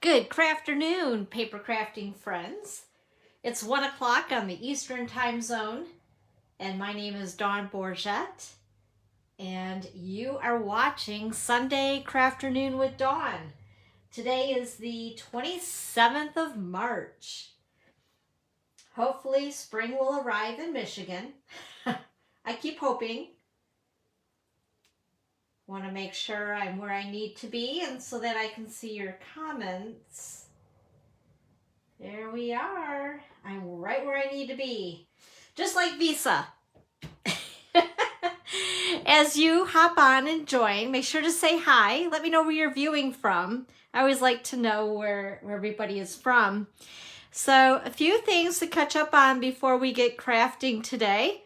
Good crafternoon, paper crafting friends. It's 1 o'clock on the Eastern time zone, and my name is Dawn Bourgette, and you are watching Sunday Crafternoon with Dawn. Today is the 27th of March. Hopefully spring will arrive in Michigan. I keep hoping. Want to make sure I'm where I need to be and so that I can see your comments. There we are. I'm right where I need to be. Just like Visa. As you hop on and join, make sure to say hi. Let me know where you're viewing from. I always like to know where everybody is from. So a few things to catch up on before we get crafting today.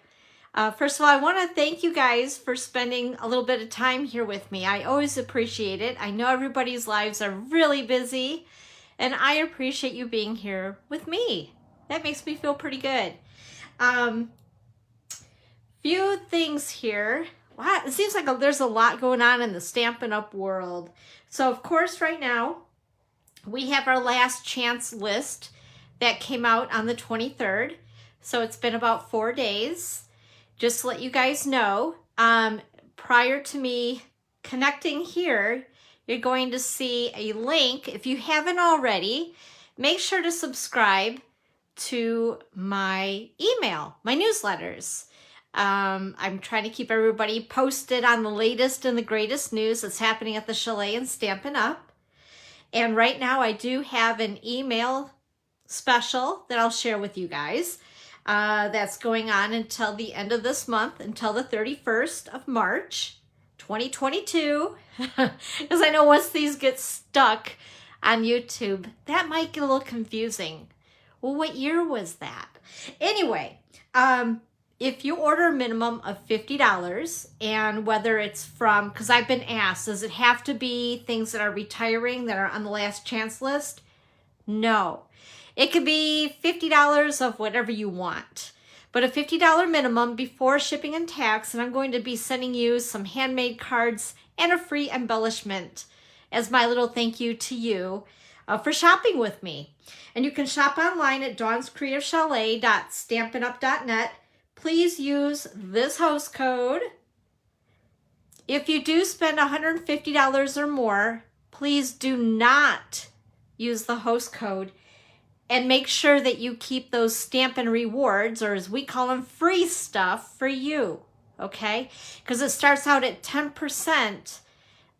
First of all, I want to thank you guys for spending a little bit of time here with me. I always appreciate it. I know everybody's lives are really busy, and I appreciate you being here with me. That makes me feel pretty good. Few things here. Wow, it seems like there's a lot going on in the Stampin' Up! World. So, of course, right now, we have our last chance list that came out on the 23rd. So, it's been about 4 days. Just to let you guys know, prior to me connecting here, you're going to see a link. If you haven't already, make sure to subscribe to my email, my newsletters. I'm trying to keep everybody posted on the latest and the greatest news that's happening at the Chalet and Stampin' Up! And right now I do have an email special that I'll share with you guys. That's going on until the end of this month, until the 31st of March, 2022. Because I know once these get stuck on YouTube, that might get a little confusing. Well, what year was that? Anyway, if you order a minimum of $50, and whether it's from, because I've been asked, does it have to be things that are retiring, that are on the last chance list? No. It could be $50 of whatever you want, but a $50 minimum before shipping and tax, and I'm going to be sending you some handmade cards and a free embellishment as my little thank you to you for shopping with me. And you can shop online at dawnscreativechalet.stampinup.net. Please use this host code. If you do spend $150 or more, please do not use the host code. And make sure that you keep those Stampin' Rewards, or as we call them, free stuff for you, okay? Because it starts out at 10%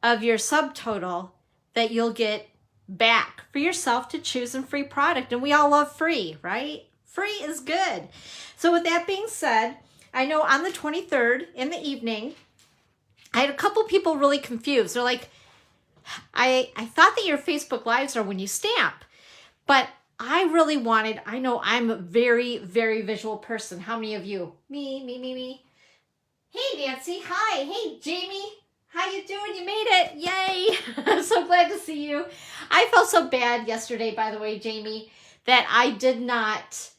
of your subtotal that you'll get back for yourself to choose in free product. And we all love free, right? Free is good. So with that being said, I know on the 23rd in the evening, I had a couple people really confused. They're like, I thought that your Facebook Lives are when you stamp, but I really wanted, I know I'm a very, very visual person. How many of you? Me. Hey, Nancy. Hi. Hey, Jamie. How you doing? You made it. Yay. I'm so glad to see you. I felt so bad yesterday, by the way, Jamie, that I did not,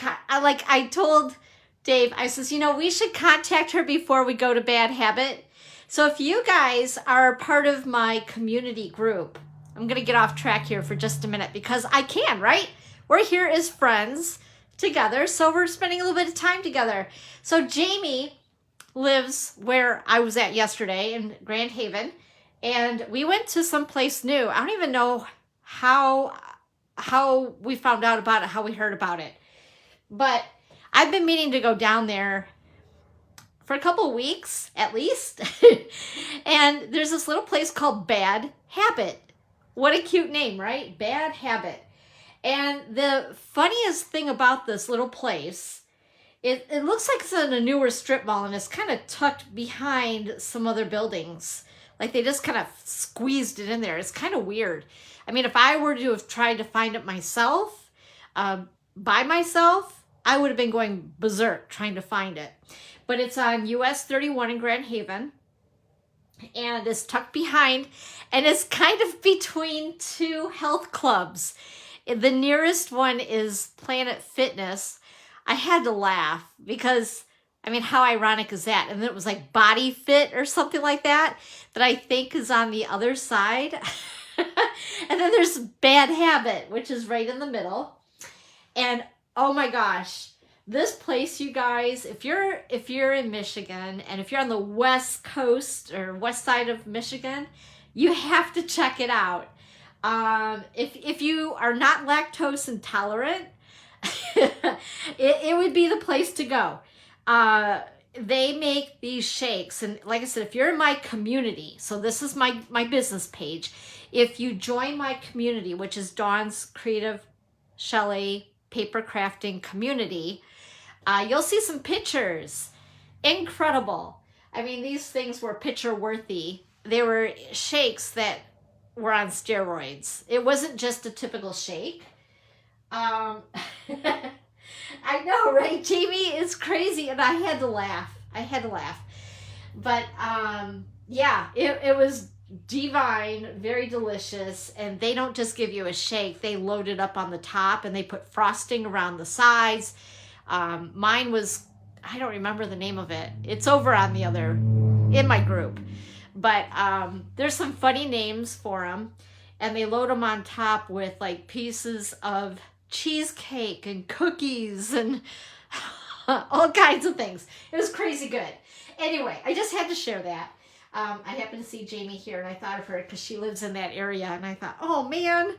I told Dave, I says, we should contact her before we go to Bad Habit. So if you guys are part of my community group, I'm going to get off track here for just a minute because I can, right? We're here as friends together, so we're spending a little bit of time together. So Jamie lives where I was at yesterday in Grand Haven, and we went to some place new. I don't even know how we found out about it, how we heard about it. But I've been meaning to go down there for a couple weeks at least. And there's this little place called Bad Habit. What a cute name, right? Bad Habit. And the funniest thing about this little place, it looks like it's in a newer strip mall, and it's kind of tucked behind some other buildings. Like they just kind of squeezed it in there. It's kind of weird. I mean, if I were to have tried to find it myself, by myself, I would have been going berserk trying to find it. But it's on US 31 in Grand Haven. And it's tucked behind, and it's kind of between two health clubs. The nearest one is Planet Fitness. I had to laugh because, I mean, how ironic is that? And then it was like Body Fit or something like that, that I think is on the other side. And then there's Bad Habit, which is right in the middle. And oh my gosh, this place, you guys, if you're in Michigan and if you're on the west coast or west side of Michigan, you have to check it out. If you are not lactose intolerant, it would be the place to go. They make these shakes, and like I said, if you're in my community, so this is my business page. If you join my community, which is Dawn's Creative Shelley Papercrafting community, you'll see some pictures. Incredible. I mean, these things were picture worthy. They were shakes that were on steroids. It wasn't just a typical shake. I know, right, Jamie? It's crazy, and I had to laugh. But yeah, it was divine, very delicious, and they don't just give you a shake. They load it up on the top, and they put frosting around the sides. Mine was, I don't remember the name of it. It's over on the other, in my group. But there's some funny names for them, and they load them on top with like pieces of cheesecake and cookies and all kinds of things. It was crazy good. Anyway, I just had to share that. I happened to see Jamie here, and I thought of her because she lives in that area, and I thought, oh man.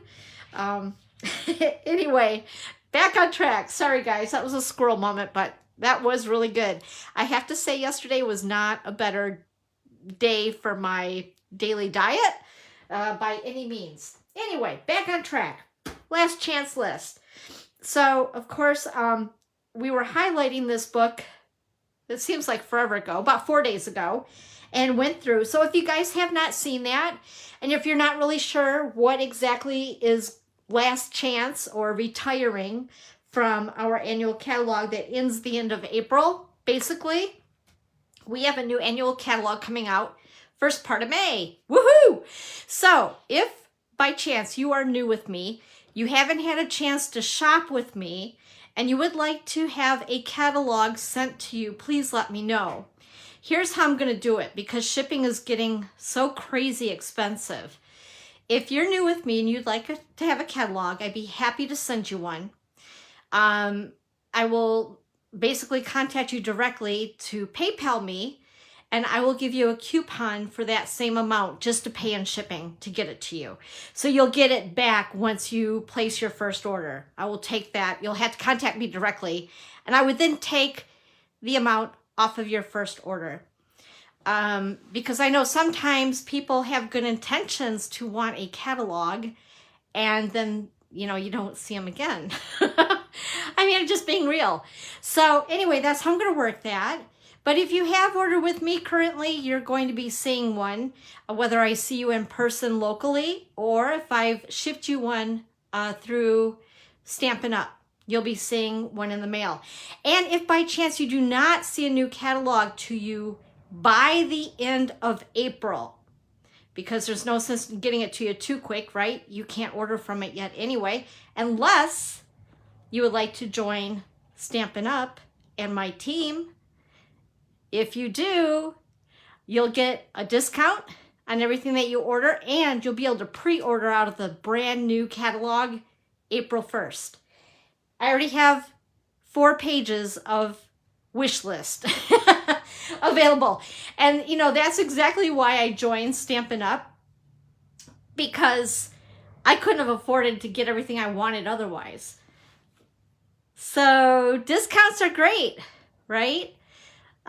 Anyway, back on track. Sorry guys, that was a squirrel moment, but that was really good. I have to say yesterday was not a better day for my daily diet by any means. Anyway, back on track. Last chance list. So, of course, we were highlighting this book, it seems like forever ago, about 4 days ago, and went through. So if you guys have not seen that, and if you're not really sure what exactly is last chance or retiring from our annual catalog that ends the end of April, basically, we have a new annual catalog coming out first part of May. Woohoo! So if by chance you are new with me, you haven't had a chance to shop with me, and you would like to have a catalog sent to you, please let me know. Here's how I'm going to do it, because shipping is getting so crazy expensive. If you're new with me and you'd like to have a catalog, I'd be happy to send you one. I will basically contact you directly to PayPal me, and I will give you a coupon for that same amount just to pay in shipping to get it to you. So you'll get it back once you place your first order. I will take that. You'll have to contact me directly, and I would then take the amount off of your first order. Because I know sometimes people have good intentions to want a catalog, and then, you know, you don't see them again. I mean, I'm just being real. So anyway, that's how I'm going to work that. But if you have ordered with me currently, you're going to be seeing one, whether I see you in person locally or if I've shipped you one through Stampin' Up. You'll be seeing one in the mail. And if by chance you do not see a new catalog to you by the end of April, because there's no sense in getting it to you too quick, right? You can't order from it yet anyway, unless you would like to join Stampin' Up and my team. If you do, you'll get a discount on everything that you order, and you'll be able to pre-order out of the brand new catalog April 1st. I already have 4 pages of wish list available. And, you know, that's exactly why I joined Stampin' Up, because I couldn't have afforded to get everything I wanted otherwise. So discounts are great, right?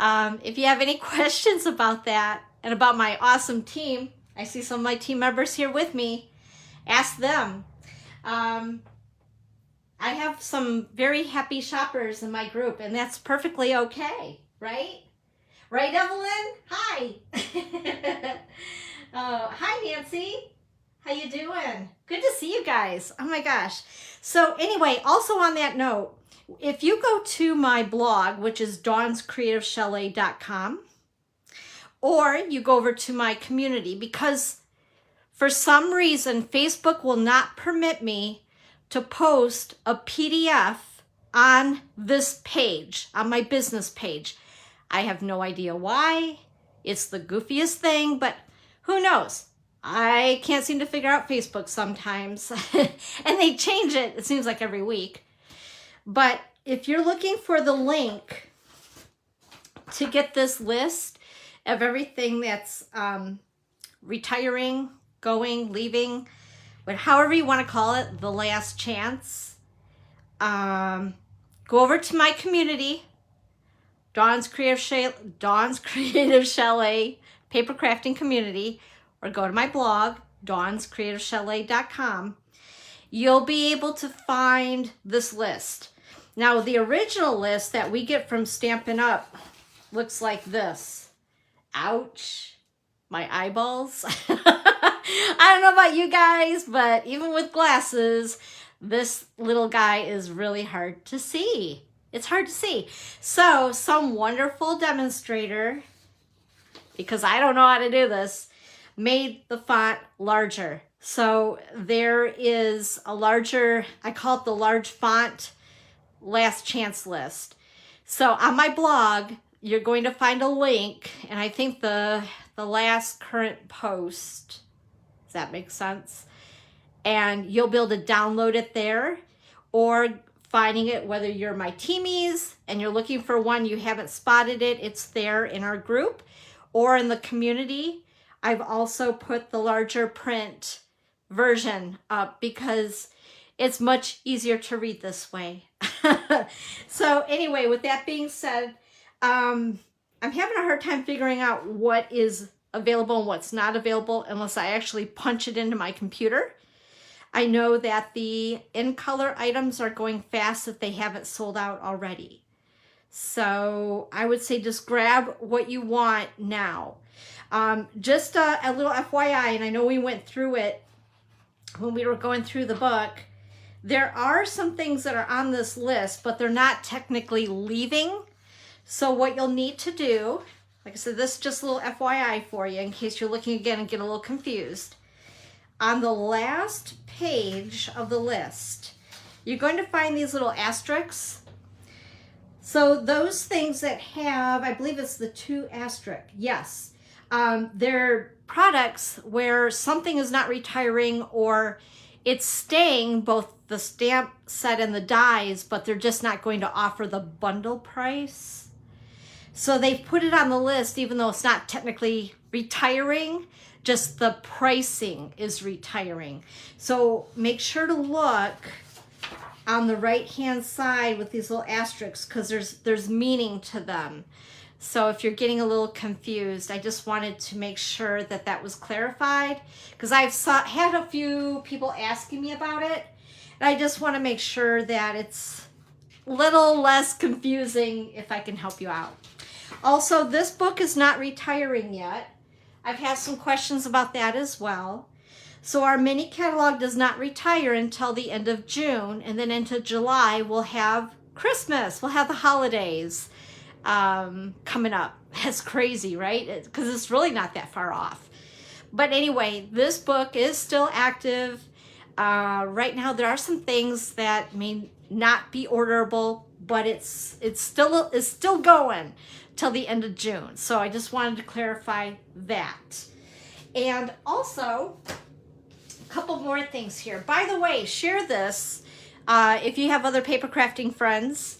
If you have any questions about that and about my awesome team, I see some of my team members here with me, ask them. I have some very happy shoppers in my group, and that's perfectly okay, right? Right, Evelyn? Hi. Hi, Nancy. How you doing? Good to see you guys. Oh my gosh. So anyway, also on that note, if you go to my blog, which is dawnscreativeshelley.com, or you go over to my community, because for some reason, Facebook will not permit me to post a PDF on this page, on my business page. I have no idea why. It's the goofiest thing, but who knows? I can't seem to figure out Facebook sometimes. And they change it, it seems like every week. But if you're looking for the link to get this list of everything that's retiring, going, leaving, but however you want to call it, the last chance, go over to my community, Dawn's Creative Chalet Papercrafting Community, or go to my blog, dawnscreativechalet.com. You'll be able to find this list. Now, the original list that we get from Stampin' Up! Looks like this. Ouch. My eyeballs. I don't know about you guys, but even with glasses, this little guy is really hard to see. It's hard to see. So, some wonderful demonstrator, because I don't know how to do this, made the font larger. So there is a larger, I call it the large font last chance list. So on my blog, you're going to find a link, and I think the last current post, does that make sense? And you'll be able to download it there, or finding it, whether you're my teamies and you're looking for one, you haven't spotted it, it's there in our group or in the community. I've also put the larger print version up because it's much easier to read this way. So anyway, with that being said, I'm having a hard time figuring out what is available and what's not available unless I actually punch it into my computer. I know that the in-color items are going fast if they haven't sold out already. So I would say just grab what you want now. Just a little FYI, and I know we went through it when we were going through the book. There are some things that are on this list, but they're not technically leaving. So what you'll need to do, like I said, this is just a little FYI for you in case you're looking again and get a little confused. On the last page of the list, you're going to find these little asterisks. So those things that have, I believe it's the 2 asterisk, yes. They're products where something is not retiring or it's staying, both the stamp set and the dies, but they're just not going to offer the bundle price. So they've put it on the list even though it's not technically retiring, just the pricing is retiring. So make sure to look on the right hand side with these little asterisks because there's meaning to them. So if you're getting a little confused, I just wanted to make sure that that was clarified because I've had a few people asking me about it, and I just want to make sure that it's a little less confusing if I can help you out. Also, this book is not retiring yet. I've had some questions about that as well. So our mini catalog does not retire until the end of June, and then into July we'll have Christmas, we'll have the holidays coming up. That's crazy, right? Because it's really not that far off. But anyway, this book is still active. Right now there are some things that may not be orderable, but it's still going till the end of June. So I just wanted to clarify that. And also, a couple more things here. By the way, share this if you have other paper crafting friends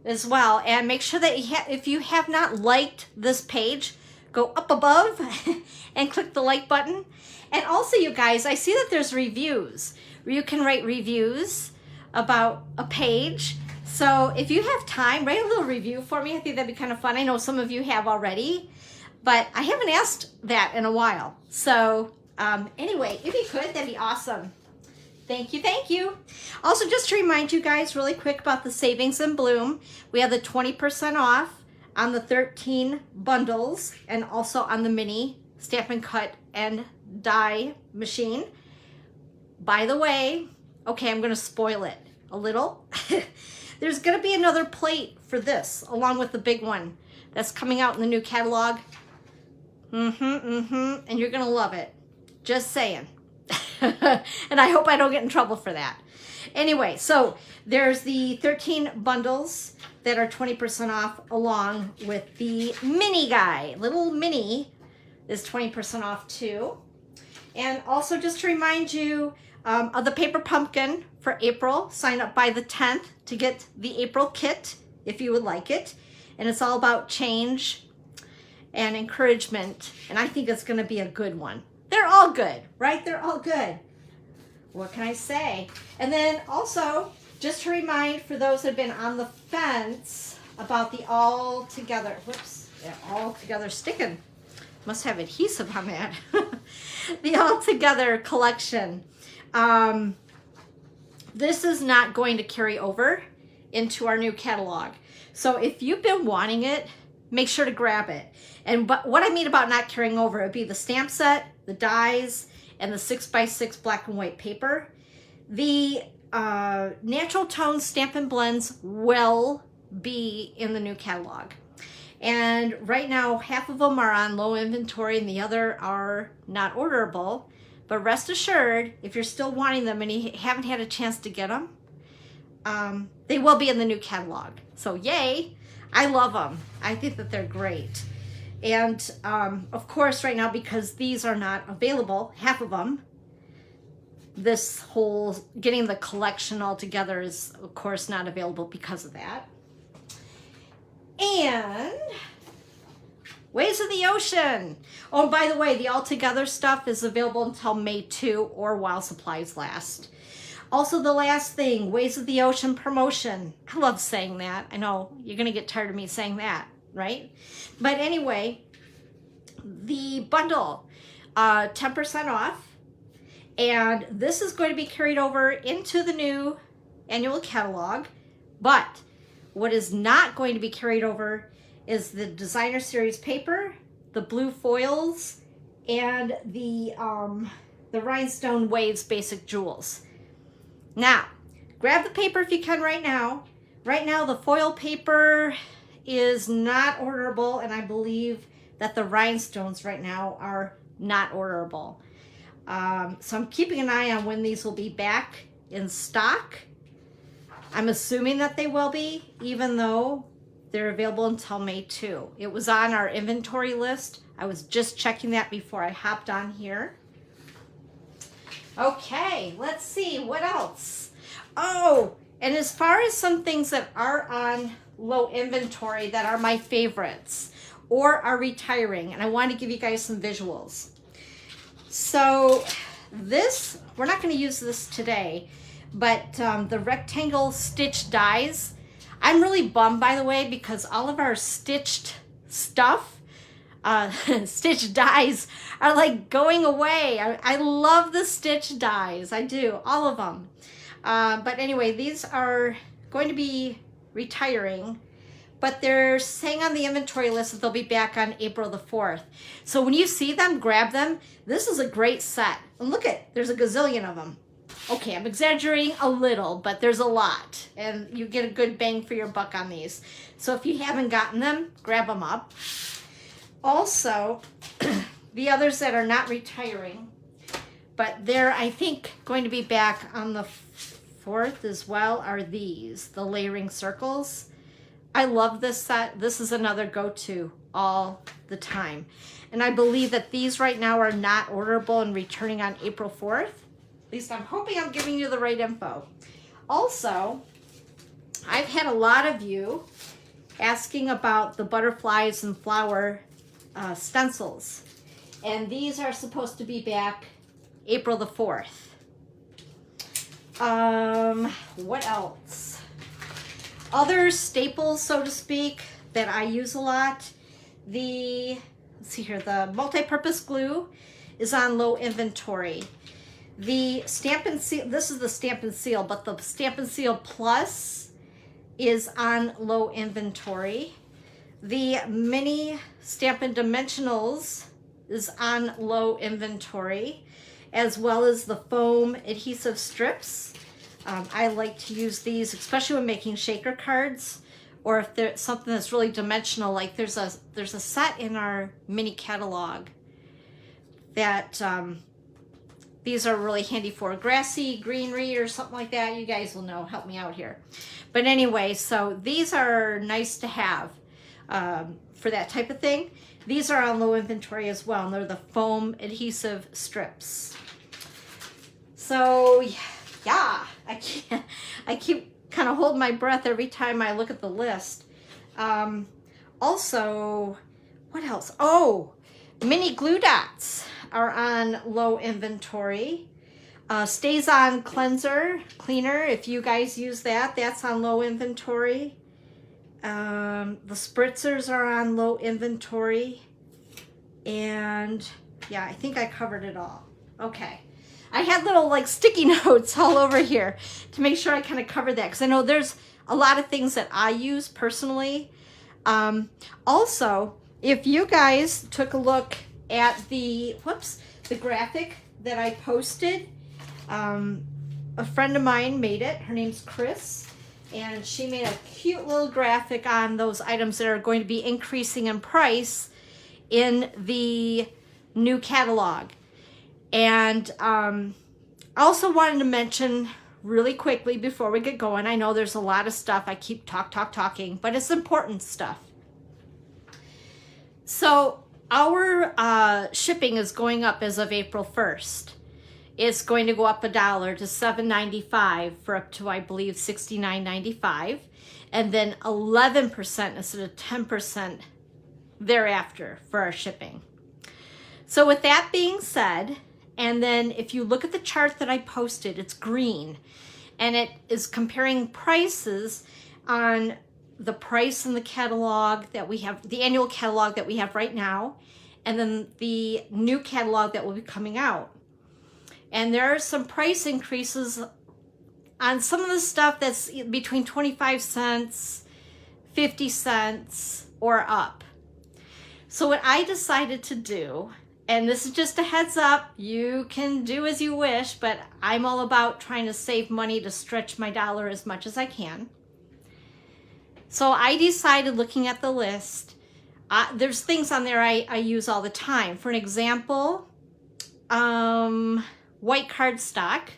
as well, and make sure that if you have not liked this page, go up above and click the like button. And also, you guys, I see that there's reviews where you can write reviews about a page. So if you have time, write a little review for me. I think that'd be kind of fun. I know some of you have already, but I haven't asked that in a while. So anyway, if you could, that'd be awesome. Thank you, thank you. Also, just to remind you guys really quick about the Savings in Bloom, we have the 20% off on the 13 bundles and also on the mini Stamp and Cut and Die machine. By the way, okay, I'm gonna spoil it a little. There's gonna be another plate for this along with the big one that's coming out in the new catalog. And you're gonna love it. Just saying. And I hope I don't get in trouble for that. Anyway, so there's the 13 bundles that are 20% off along with the mini guy. Little mini is 20% off too. And also just to remind you of the paper pumpkin for April. Sign up by the 10th to get the April kit if you would like it. And it's all about change and encouragement. And I think it's going to be a good one. They're all good, right? They're all good. What can I say? And then also, just to remind for those that have been on the fence about the all together, whoops, they're all together sticking. Must have adhesive on that. The all together collection. This is not going to carry over into our new catalog. So if you've been wanting it, make sure to grab it. And what I mean about not carrying over, it would be the stamp set, the dies, and the 6x6 black and white paper. The natural tone Stampin' Blends will be in the new catalog. And right now, half of them are on low inventory and the other are not orderable. But rest assured, if you're still wanting them and you haven't had a chance to get them, they will be in the new catalog. So yay, I love them. I think that they're great. And of course, right now, because these are not available, half of them, this whole getting the collection all together is, of course, not available because of that. And Waves of the Ocean. Oh, by the way, the All Together stuff is available until May 2 or while supplies last. Also, the last thing, Waves of the Ocean promotion. I love saying that. I know you're going to get tired of me saying that, right? But anyway, the bundle, 10% off. And this is going to be carried over into the new annual catalog. But what is not going to be carried over is the designer series paper, the blue foils, and the rhinestone waves basic jewels. Now, grab the paper if you can right now. Right now, the foil paper is not orderable, and I believe that the rhinestones right now are not orderable. So I'm keeping an eye on when these will be back in stock. I'm assuming that they will be, even though they're available until May 2. It was on our inventory list. I was just checking that before I hopped on here. Okay, let's see, what else? Oh, and as far as some things that are on low inventory that are my favorites or are retiring, and I want to give you guys some visuals. So this, we're not going to use this today, but the rectangle stitch dies, I'm really bummed, by the way, because all of our stitched stuff, stitch dies, are like going away. I love the stitch dies. I do, all of them. But anyway, these are going to be retiring, but they're saying on the inventory list that they'll be back on April the 4th. So when you see them, grab them. This is a great set. And look at, there's a gazillion of them. Okay, I'm exaggerating a little, but there's a lot, and you get a good bang for your buck on these. So if you haven't gotten them, grab them up. Also, the others that are not retiring, but they're, I think, going to be back on the 4th as well, are these, the layering circles. I love this set. This is another go-to all the time. And I believe that these right now are not orderable and returning on April 4th. At least I'm hoping I'm giving you the right info. Also, I've had a lot of you asking about the butterflies and flower stencils. And these are supposed to be back April the 4th. What else? Other staples, so to speak, that I use a lot. Let's see here, the multi-purpose glue is on low inventory. The Stampin' Seal, this is the Stampin' Seal, but the Stampin' Seal Plus is on low inventory. The mini Stampin' Dimensionals is on low inventory, as well as the foam adhesive strips. I like to use these, especially when making shaker cards, or if there's something that's really dimensional, like there's a set in our mini catalog that these are really handy for grassy greenery or something like that. You guys will know, help me out here. But anyway, so these are nice to have for that type of thing. These are on low inventory as well, and they're the foam adhesive strips. So yeah, I keep kind of holding my breath every time I look at the list. Also, what else? Oh, mini glue dots are on low inventory. Stays on cleaner, if you guys use that, that's on low inventory. The spritzers are on low inventory. And yeah, I think I covered it all. Okay. I had little like sticky notes all over here to make sure I kind of covered that, because I know there's a lot of things that I use personally. Also, if you guys took a look at the graphic that I posted, a friend of mine made it. Her name's Chris, and she made a cute little graphic on those items that are going to be increasing in price in the new catalog. And I also wanted to mention really quickly before we get going, I know there's a lot of stuff, I keep talking, but it's important stuff. So our shipping is going up as of April 1st. It's going to go up $1 to $7.95 for up to, I believe, $69.95, and then 11% instead of 10% thereafter for our shipping. So with that being said, and then if you look at the chart that I posted, it's green, and it is comparing prices on the price in the catalog that we have, the annual catalog that we have right now, and then the new catalog that will be coming out. And there are some price increases on some of the stuff that's between 25 cents, 50 cents, or up. So what I decided to do, and this is just a heads up, you can do as you wish, but I'm all about trying to save money to stretch my dollar as much as I can. So I decided, looking at the list, there's things on there I use all the time. For an example, white cardstock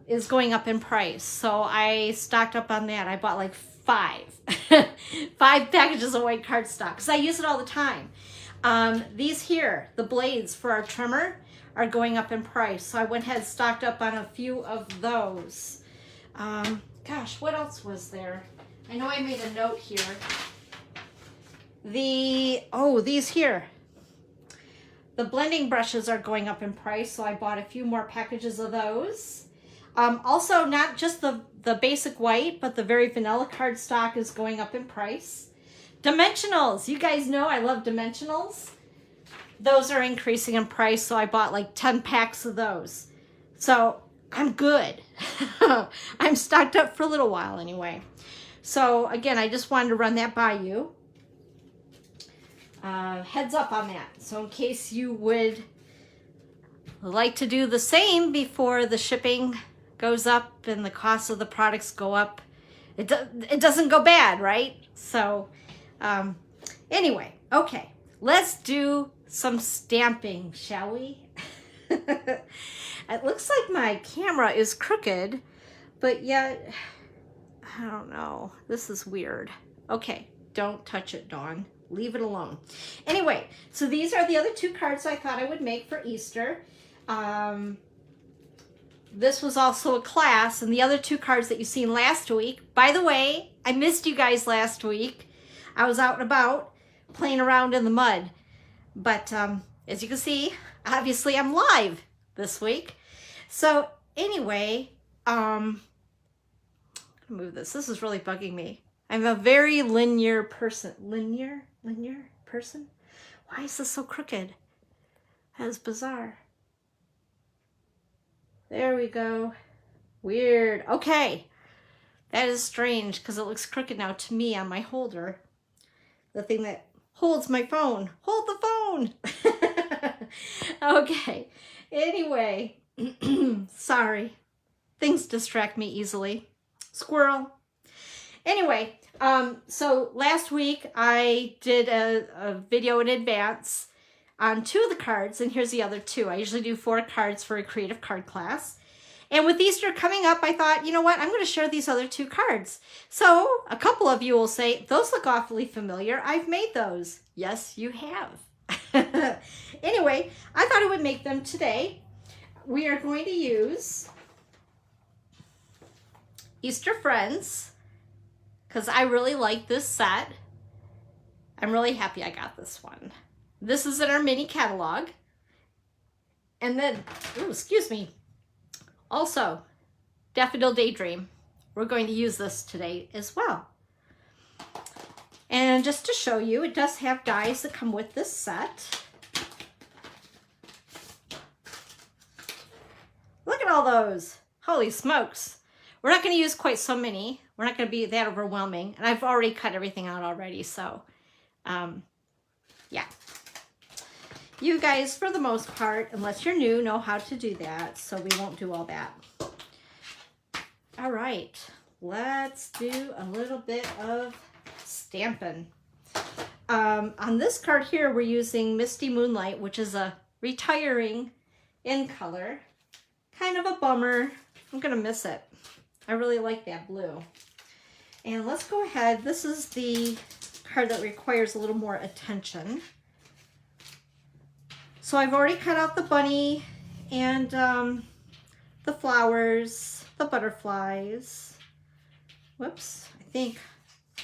is going up in price. So I stocked up on that. I bought like 5 packages of white cardstock because I use it all the time. These here, the blades for our trimmer, are going up in price. So I went ahead and stocked up on a few of those. Gosh, what else was there? I know I made a note here. These here. The blending brushes are going up in price, so I bought a few more packages of those. Also, not just the basic white, but the very vanilla cardstock is going up in price. Dimensionals. You guys know I love dimensionals. Those are increasing in price, so I bought like 10 packs of those. So I'm good. I'm stocked up for a little while anyway. So again, I just wanted to run that by you. Heads up on that. So in case you would like to do the same before the shipping goes up and the cost of the products go up, it doesn't go bad, right? So anyway, okay, let's do some stamping, shall we? It looks like my camera is crooked, but yet, I don't know. This is weird. Okay, don't touch it, Dawn. Leave it alone. Anyway, so these are the other 2 cards I thought I would make for Easter. This was also a class, and the other 2 cards that you seen last week. By the way, I missed you guys last week. I was out and about playing around in the mud. But as you can see, obviously I'm live this week. So anyway, move this. This is really bugging me. I'm a very linear person. Linear person? Why is this so crooked? That is bizarre. There we go. Weird. Okay. That is strange because it looks crooked now to me on my holder. The thing that holds my phone. Hold the phone. Okay. Anyway. Sorry. Things distract me easily. Squirrel. Anyway, so last week I did a video in advance on 2 of the cards, and here's the other 2. I usually do 4 cards for a creative card class. And with Easter coming up, I thought, you know what, I'm going to share these other 2 cards. So a couple of you will say, those look awfully familiar. I've made those. Yes, you have. Anyway, I thought I would make them today. We are going to use Easter Friends because I really like this set. I'm really happy I got this one. This is in our mini catalog. And then, ooh, excuse me, also Daffodil Daydream. We're going to use this today as well. And just to show you, it does have dies that come with this set. Look at all those. Holy smokes. We're not going to use quite so many. We're not going to be that overwhelming. And I've already cut everything out already. So, yeah. You guys, for the most part, unless you're new, know how to do that. So we won't do all that. All right. Let's do a little bit of stamping. On this card here, we're using Misty Moonlight, which is a retiring in color. Kind of a bummer. I'm going to miss it. I really like that blue. And let's go ahead. This is the card that requires a little more attention. So I've already cut out the bunny and the flowers, the butterflies. Whoops, I think,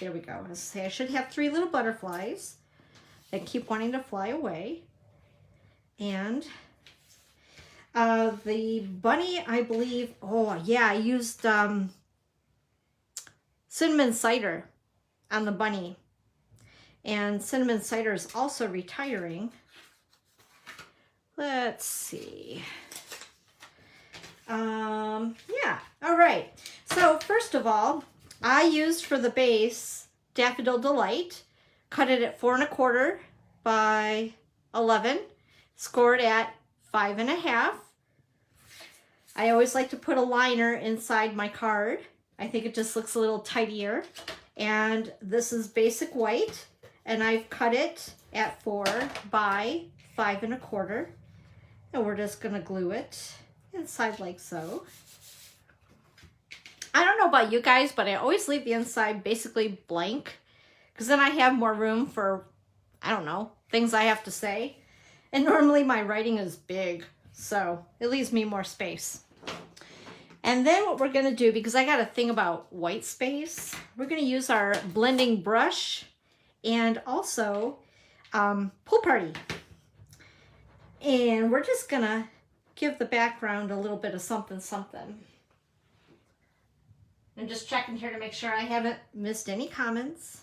there we go. I should have 3 little butterflies that keep wanting to fly away. And the bunny, I believe, oh yeah, I used cinnamon cider on the bunny. And cinnamon cider is also retiring. Let's see. Yeah, all right. So first of all, I used for the base Daffodil Delight, cut it at 4 1/4 by 11, scored at 5 1/2. I always like to put a liner inside my card. I think it just looks a little tidier. And this is basic white, and I've cut it at 4 by 5 1/4. And we're just gonna glue it inside like so. I don't know about you guys, but I always leave the inside basically blank because then I have more room for, I don't know, things I have to say. And normally my writing is big, so it leaves me more space. And then what we're gonna do, because I got a thing about white space, we're gonna use our blending brush and also Pool Party. And we're just gonna give the background a little bit of something, something. I'm just checking here to make sure I haven't missed any comments.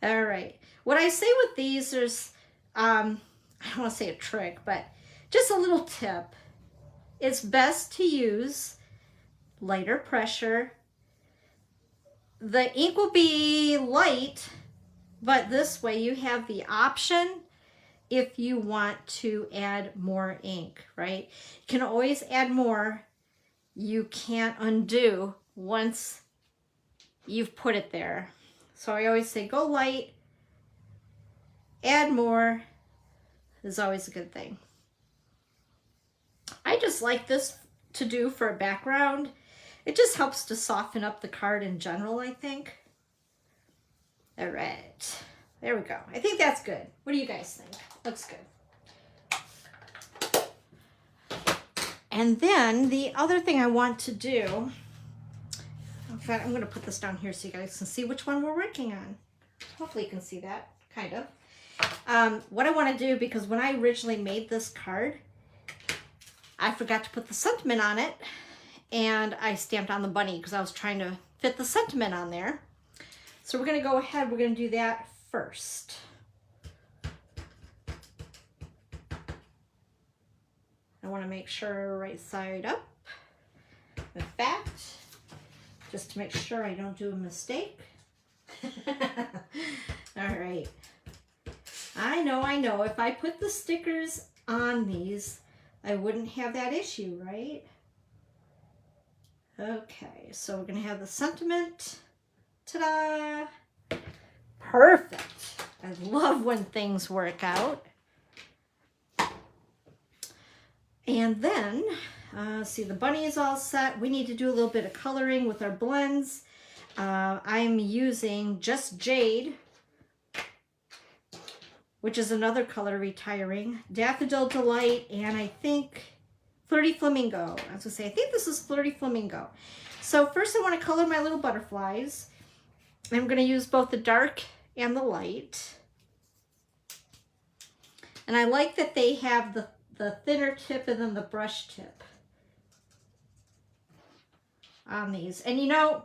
All right. What I say with these, there's, I don't want to say a trick, but just a little tip. It's best to use lighter pressure. The ink will be light, but this way you have the option if you want to add more ink, right? You can always add more. You can't undo once you've put it there. So I always say go light, add more is always a good thing. I just like this to do for a background. It just helps to soften up the card in general, I think. All right, there we go. I think that's good. What do you guys think? Looks good. And then the other thing I want to do, in fact, I'm going to put this down here so you guys can see which one we're working on. Hopefully you can see that, kind of. What I want to do, because when I originally made this card, I forgot to put the sentiment on it, and I stamped on the bunny because I was trying to fit the sentiment on there. So we're going to go ahead, we're going to do that first. I want to make sure right side up with that, just to make sure I don't do a mistake. All right. I know. If I put the stickers on these, I wouldn't have that issue, right? Okay, so we're going to have the sentiment. Ta-da! Perfect. I love when things work out. And then See, the bunny is all set. We need to do a little bit of coloring with our blends. I'm using Just Jade, which is another color retiring, Daffodil Delight, and I think Flirty Flamingo. I was going to say, I think this is Flirty Flamingo. So first I want to color my little butterflies. I'm going to use both the dark and the light. And I like that they have the thinner tip and then the brush tip on these. And you know,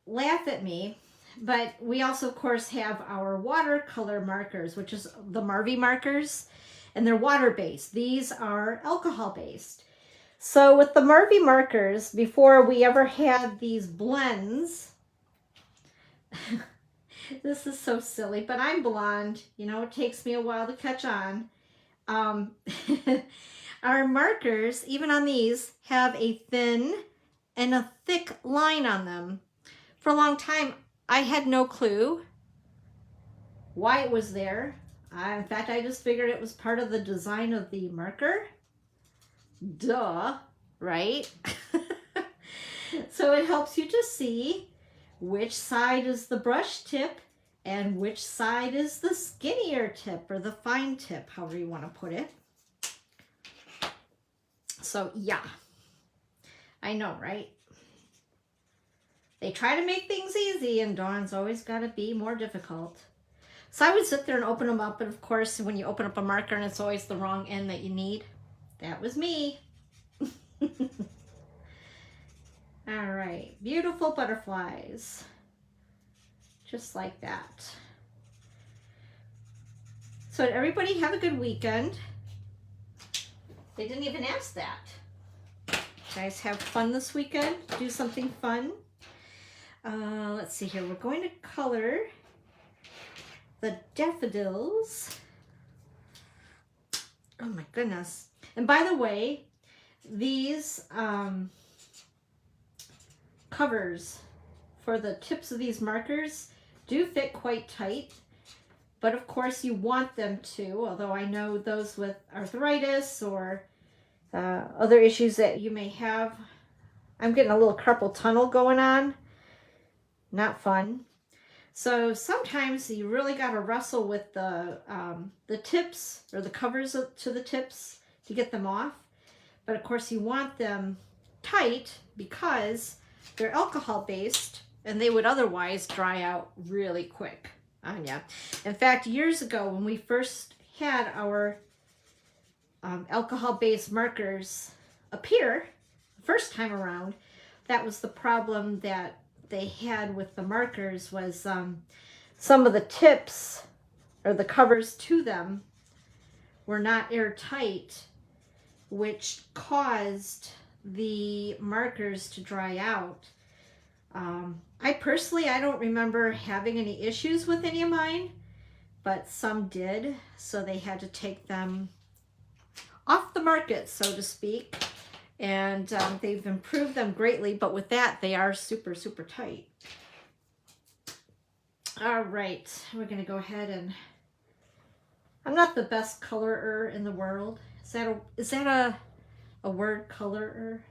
laugh at me, but we also of course have our watercolor markers, which is the Marvy markers, and they're water-based. These are alcohol-based. So with the Marvy markers, before we ever had these blends, this is so silly, but I'm blonde, you know, it takes me a while to catch on. Our markers, even on these, have a thin and a thick line on them. For a long time, I had no clue why it was there. In fact, I just figured it was part of the design of the marker. Duh, right? So it helps you to see which side is the brush tip and which side is the skinnier tip or the fine tip, however you want to put it. So yeah, I know, right? They try to make things easy and Dawn's always got to be more difficult. So I would sit there and open them up, and of course when you open up a marker and it's always the wrong end that you need, that was me. All right, beautiful butterflies. Just like that. So did everybody have a good weekend? They didn't even ask that. You guys have fun this weekend? Do something fun? Let's see here. We're going to color the daffodils. Oh my goodness. And by the way, these covers for the tips of these markers do fit quite tight, but of course you want them to, although I know those with arthritis or other issues that you may have. I'm getting a little carpal tunnel going on. Not fun. So sometimes you really got to wrestle with the tips or the covers to the tips to get them off. But of course you want them tight because they're alcohol based and they would otherwise dry out really quick on you. In fact, years ago when we first had our alcohol based markers appear, the first time around, that was the problem that they had with the markers was some of the tips or the covers to them were not airtight, which caused the markers to dry out. I personally, I don't remember having any issues with any of mine, but some did, so they had to take them off the market, so to speak, and they've improved them greatly, but with that, they are super, super tight. All right, we're gonna go ahead and, I'm not the best colorer in the world. Is that a word, colorer?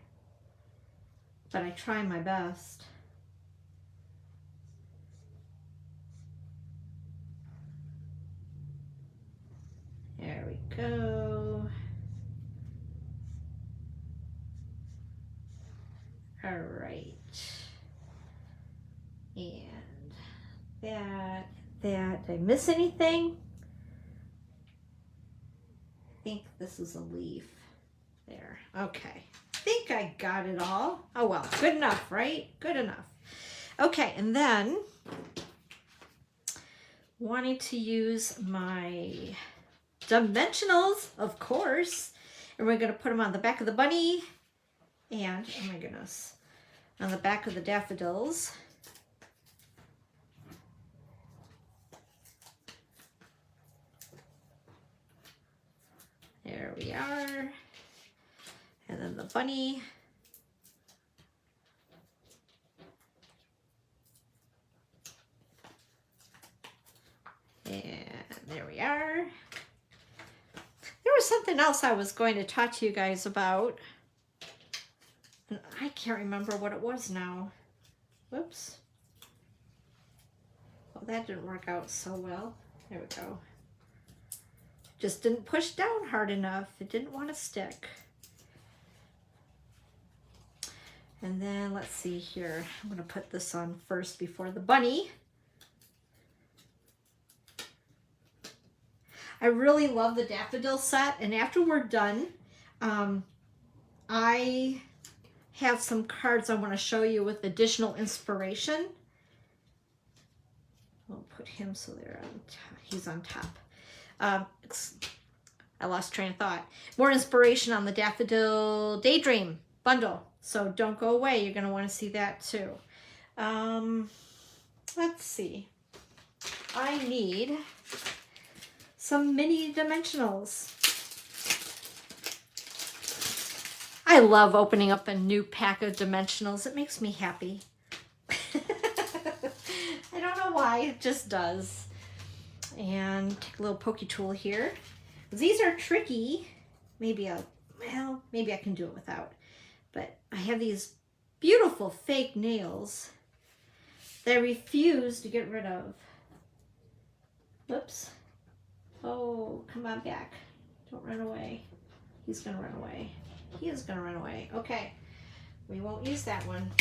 But I try my best. There we go. All right. And that. Did I miss anything? I think this is a leaf. There. Okay. I think I got it all. Oh well, good enough, right? Good enough. Okay, and then wanting to use my dimensionals, of course, and we're going to put them on the back of the bunny and, oh my goodness, on the back of the daffodils. There we are. And then the bunny. And there we are. There was something else I was going to talk to you guys about. And I can't remember what it was now. Whoops. Well, that didn't work out so well. There we go. Just didn't push down hard enough. It didn't want to stick. And then let's see here. I'm going to put this on first before the bunny. I really love the Daffodil set, and after we're done, I have some cards I want to show you with additional inspiration. I'll put him so he's on top. I lost train of thought. More inspiration on the Daffodil Daydream bundle. So don't go away. You're going to want to see that too. Let's see. I need some mini dimensionals. I love opening up a new pack of dimensionals. It makes me happy. I don't know why, it just does. And take a little pokey tool here. These are tricky. Maybe I can do it without. But I have these beautiful fake nails that I refuse to get rid of. Whoops. Oh, come on back. Don't run away. He's gonna run away. He is gonna run away. Okay, we won't use that one.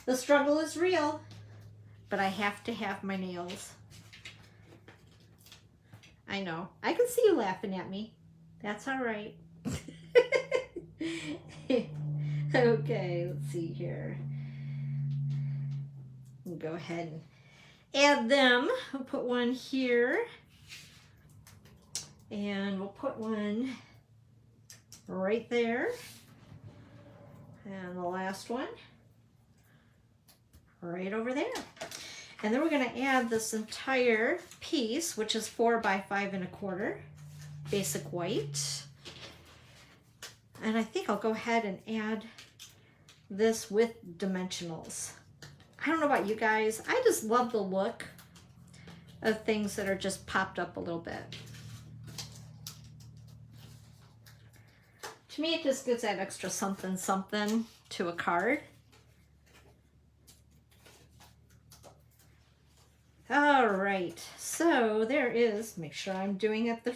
The struggle is real, but I have to have my nails. I know. I can see you laughing at me. That's all right. Okay, let's see here. We'll go ahead and add them. We'll put one here. And we'll put one right there. And the last one right over there. And then we're going to add this entire piece, which is 4 by 5 1/4, basic white. And I think I'll go ahead and add this with dimensionals. I don't know about you guys. I just love the look of things that are just popped up a little bit. To me, it just gives that extra something something to a card. All right, so there is, make sure I'm doing it the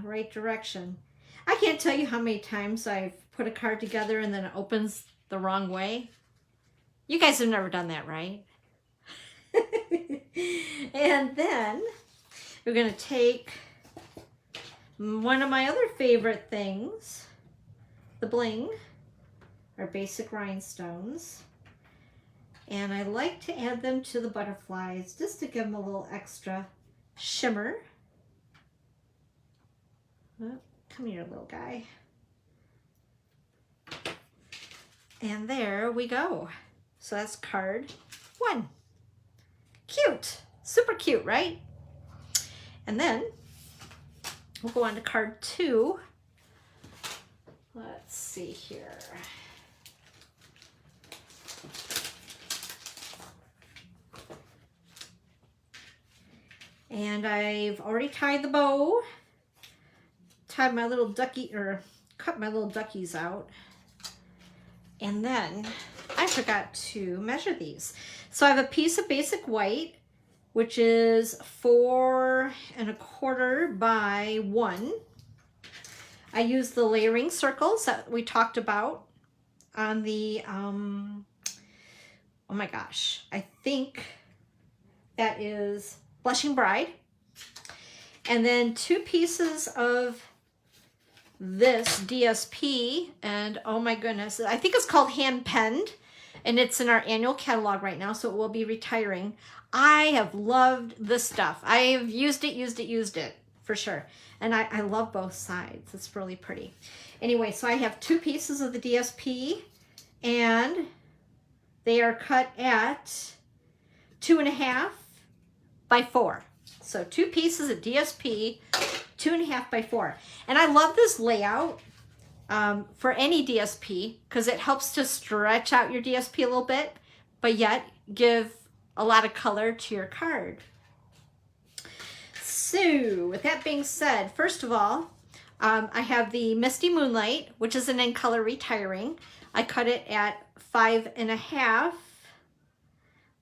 right direction. I can't tell you how many times I've put a card together and then it opens the wrong way. You guys have never done that, right? And then we're going to take one of my other favorite things, the bling, our basic rhinestones. And I like to add them to the butterflies just to give them a little extra shimmer. Oh, come here, little guy. And there we go. So that's card 1. Cute. Super cute, right? And then we'll go on to card 2. Let's see here. And I've already tied the bow, tied my little ducky, or cut my little duckies out. And then I forgot to measure these. So I have a piece of basic white, which is 4 1/4 by 1. I use the layering circles that we talked about on the, oh my gosh, I think that is Blushing Bride. And then 2 pieces of this DSP, and oh my goodness, I think it's called Hand Penned, and it's in our annual catalog right now, so it will be retiring. I have loved this stuff. I have used it for sure. And I love both sides. It's really pretty. Anyway, so I have 2 pieces of the DSP, and they are cut at 2 1/2 by 4. So 2 pieces of DSP, 2 1/2 by 4. And I love this layout for any DSP because it helps to stretch out your DSP a little bit, but yet give a lot of color to your card. So with that being said, first of all, I have the Misty Moonlight, which is an in color retiring. I cut it at 5.5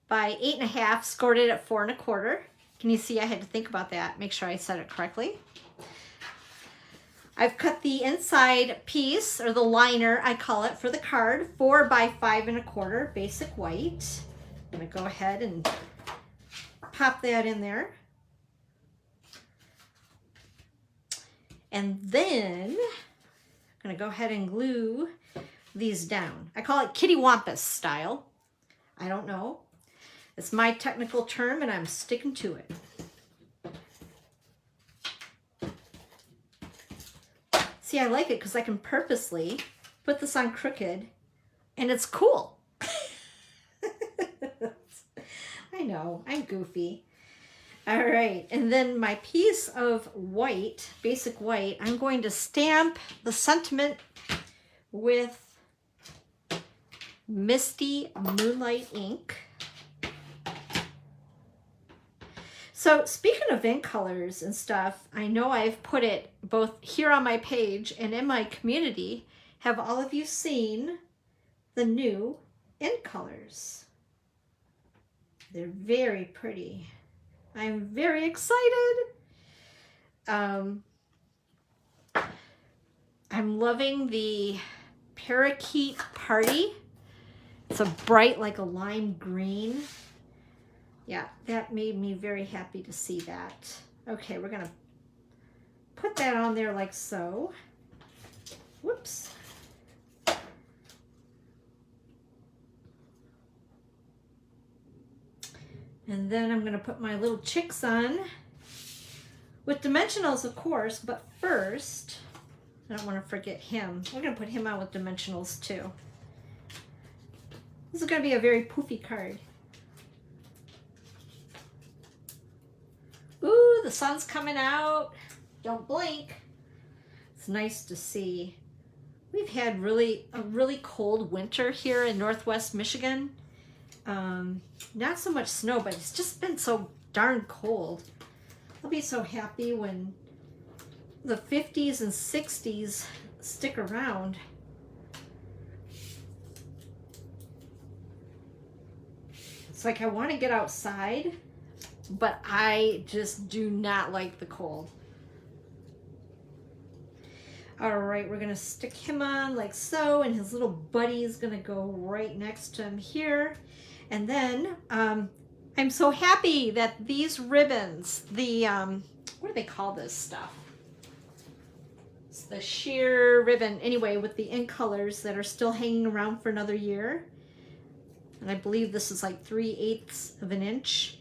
by 8.5, scored it at 4.25. Can you see I had to think about that, make sure I said it correctly. I've cut the inside piece, or the liner, I call it, for the card, 4 by 5.25 basic white. I'm gonna go ahead and pop that in there. And then I'm gonna go ahead and glue these down. I call it Kitty Wampus style. I don't know. It's my technical term and I'm sticking to it. See, I like it because I can purposely put this on crooked and it's cool. I know, I'm goofy. All right, and then my piece of white, basic white, I'm going to stamp the sentiment with Misty Moonlight ink. So speaking of ink colors and stuff, I know I've put it both here on my page and in my community. Have all of you seen the new ink colors? They're very pretty. I'm very excited. I'm loving the Parakeet Party. It's a bright, like a lime green. Yeah, that made me very happy to see that. Okay, we're gonna put that on there like so. Whoops. And then I'm gonna put my little chicks on with dimensionals, of course, but first, I don't wanna forget him. We're gonna put him on with dimensionals too. This is gonna be a very poofy card. Ooh, the sun's coming out. Don't blink. It's nice to see. We've had a really cold winter here in Northwest Michigan. Not so much snow, but it's just been so darn cold. I'll be so happy when the 50s and 60s stick around. It's like I want to get outside, but I just do not like the cold. All right, we're gonna stick him on like so, and his little buddy is gonna go right next to him here. And then I'm so happy that these ribbons, the, what do they call this stuff? It's the sheer ribbon, anyway, with the ink colors that are still hanging around for another year. And I believe this is like 3/8 of an inch.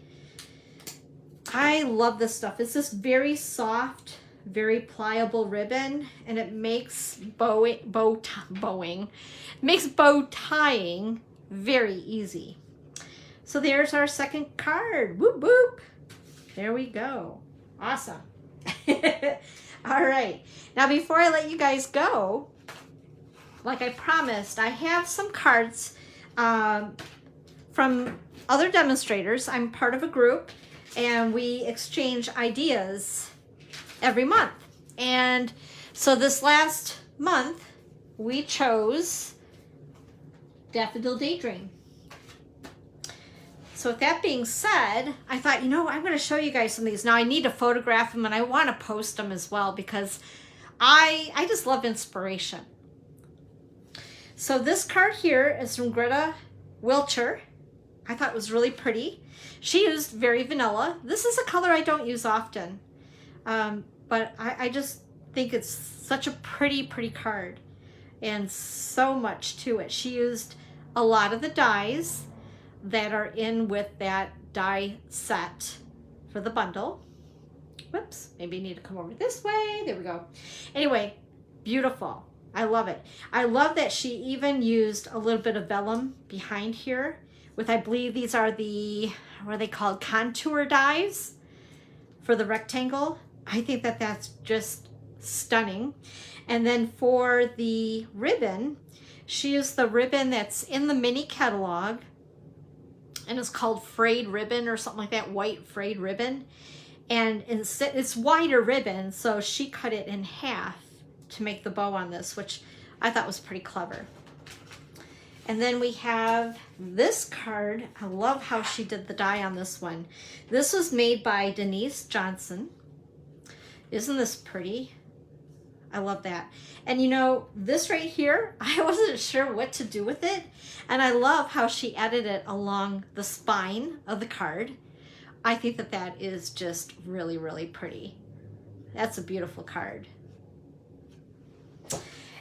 I love this stuff. It's this very soft, very pliable ribbon, and it makes bow tying very easy. So there's our second card. Whoop whoop. There we go. Awesome. All right. Now before I let you guys go, like I promised, I have some cards from other demonstrators. I'm part of a group and we exchange ideas every month. And so this last month we chose Daffodil Daydream. So with that being said, I thought, you know, I'm going to show you guys some of these. Now I need to photograph them and I want to post them as well because I just love inspiration. So this card here is from Greta Wilcher. I thought it was really pretty. She used Very Vanilla. This is a color I don't use often, but I just think it's such a pretty card and so much to it. She used a lot of the dyes that are in with that die set for the bundle. Whoops, maybe I need to come over this way. There we go. Anyway, beautiful. I love it. I love that she even used a little bit of vellum behind here with, I believe these are the, what are they called? Contour dies for the rectangle. I think that that's just stunning. And then for the ribbon, she used the ribbon that's in the mini catalog, and it's called frayed ribbon or something like that, white frayed ribbon. And instead, it's wider ribbon, so she cut it in half to make the bow on this, which I thought was pretty clever. And then we have this card. I love how she did the die on this one. This was made by Denise Johnson. Isn't this pretty? I love that. And you know, this right here, I wasn't sure what to do with it. And I love how she added it along the spine of the card. I think that that is just really, really pretty. That's a beautiful card.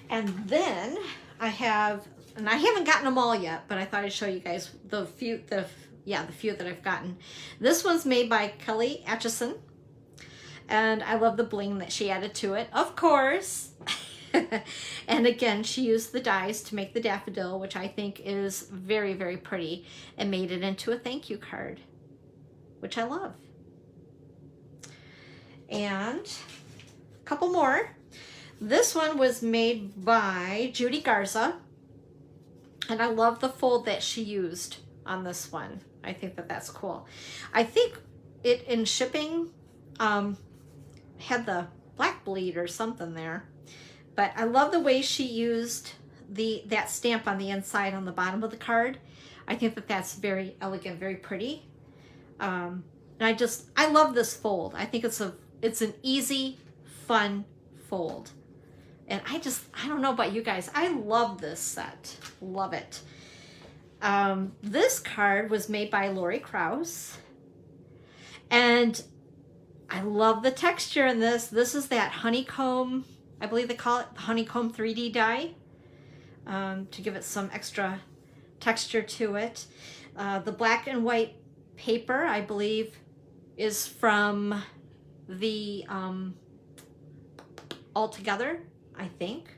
And then I have, and I haven't gotten them all yet, but I thought I'd show you guys the few that I've gotten. This one's made by Kelly Atchison. And I love the bling that she added to it, of course. And again, she used the dies to make the daffodil, which I think is very, very pretty, and made it into a thank you card, which I love. And a couple more. This one was made by Judy Garza, and I love the fold that she used on this one. I think that that's cool. I think it in shipping had the black bleed or something there, but I love the way she used that stamp on the inside on the bottom of the card. I think that that's very elegant, very pretty. And I love this fold. I think it's an easy, fun fold. And I don't know about you guys, I love this set. Love it. This card was made by Lori Krause. And I love the texture in this. This is that honeycomb, I believe they call it the honeycomb 3D die, to give it some extra texture to it. The black and white paper, I believe, is from the Altogether, I think.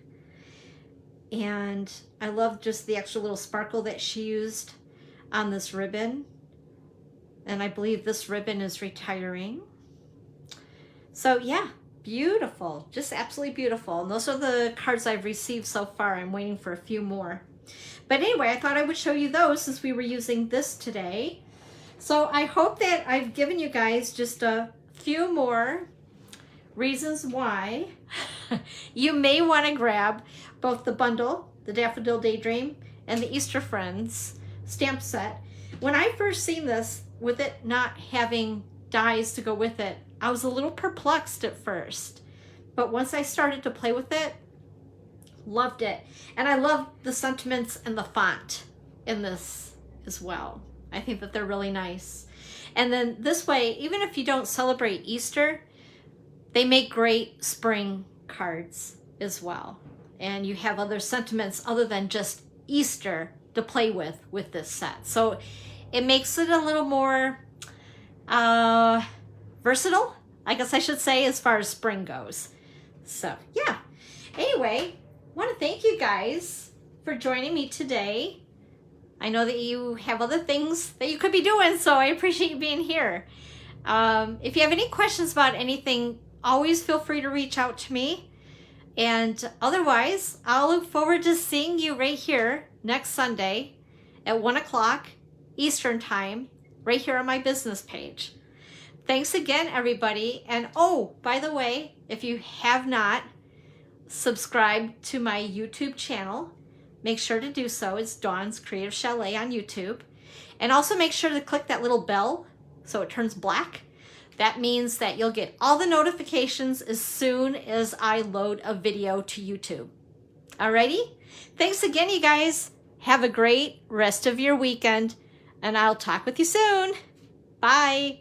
And I love just the extra little sparkle that she used on this ribbon. And I believe this ribbon is retiring. So yeah, beautiful, just absolutely beautiful. And those are the cards I've received so far. I'm waiting for a few more. But anyway, I thought I would show you those since we were using this today. So I hope that I've given you guys just a few more reasons why you may want to grab both the bundle, the Daffodil Daydream, and the Easter Friends stamp set. When I first seen this, with it not having dies to go with it, I was a little perplexed at first. But once I started to play with it, loved it. And I love the sentiments and the font in this as well. I think that they're really nice. And then this way, even if you don't celebrate Easter, they make great spring cards as well. And you have other sentiments other than just Easter to play with this set. So it makes it a little more versatile, I guess I should say, as far as spring goes. So yeah. Anyway, I want to thank you guys for joining me today. I know that you have other things that you could be doing, so I appreciate you being here. If you have any questions about anything, always feel free to reach out to me. And otherwise, I'll look forward to seeing you right here next Sunday at 1 o'clock Eastern Time, right here on my business page. Thanks again, everybody. And oh, by the way, if you have not subscribed to my YouTube channel, make sure to do so. It's Dawn's Creative Chalet on YouTube. And also make sure to click that little bell so it turns black. That means that you'll get all the notifications as soon as I load a video to YouTube. Alrighty? Thanks again, you guys. Have a great rest of your weekend, and I'll talk with you soon. Bye.